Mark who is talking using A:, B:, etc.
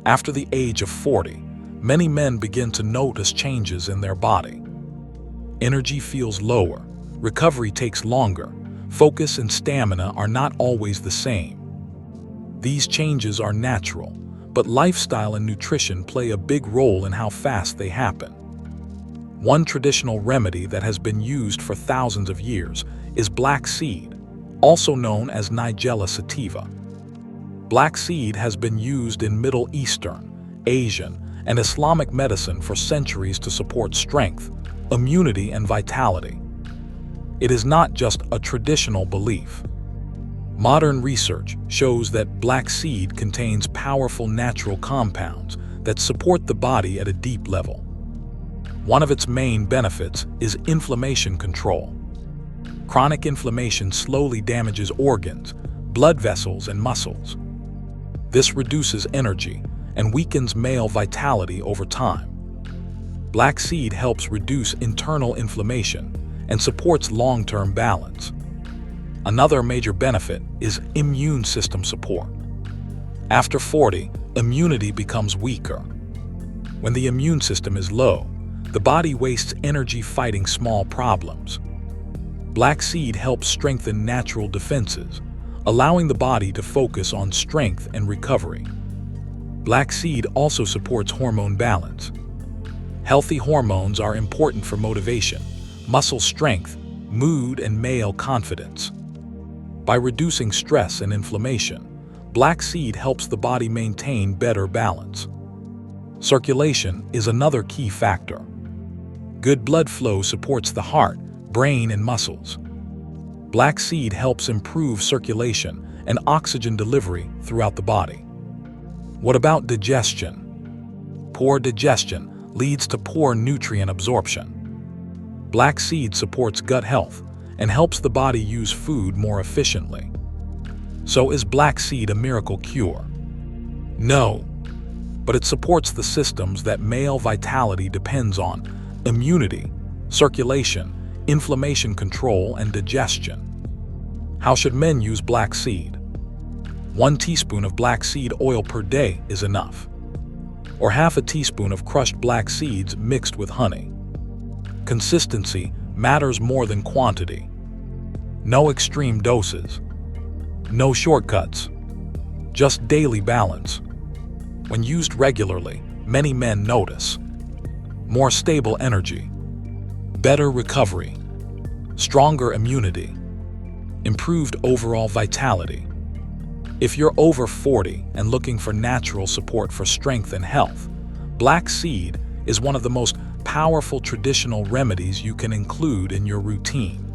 A: After the age of 40, many men begin to notice changes in their body. Energy feels lower, recovery takes longer, focus and stamina are not always the same. These changes are natural, but lifestyle and nutrition play a big role in how fast they happen. One traditional remedy that has been used for thousands of years is black seed, also known as Nigella sativa. Black seed has been used in Middle Eastern, Asian, and Islamic medicine for centuries to support strength, immunity, and vitality. It is not just a traditional belief. Modern research shows that black seed contains powerful natural compounds that support the body at a deep level. One of its main benefits is inflammation control. Chronic inflammation slowly damages organs, blood vessels, and muscles. This reduces energy and weakens male vitality over time. Black seed helps reduce internal inflammation and supports long-term balance. Another major benefit is immune system support. After 40, immunity becomes weaker. When the immune system is low, the body wastes energy fighting small problems. Black seed helps strengthen natural defenses, allowing the body to focus on strength and recovery. Black seed also supports hormone balance. Healthy hormones are important for motivation, muscle strength, mood, and male confidence. By reducing stress and inflammation, black seed helps the body maintain better balance. Circulation is another key factor. Good blood flow supports the heart, brain, and muscles. Black seed helps improve circulation and oxygen delivery throughout the body. What about digestion? Poor digestion leads to poor nutrient absorption. Black seed supports gut health and helps the body use food more efficiently. So is black seed a miracle cure? No, but it supports the systems that male vitality depends on: immunity, circulation, inflammation control, and digestion. How should men use black seed? 1 teaspoon of black seed oil per day is enough, or half a teaspoon of crushed black seeds mixed with honey. Consistency matters more than quantity. No extreme doses. No shortcuts. Just daily balance. When used regularly, many men notice more stable energy, better recovery, stronger immunity, improved overall vitality. If you're over 40 and looking for natural support for strength and health, black seed is one of the most powerful traditional remedies you can include in your routine.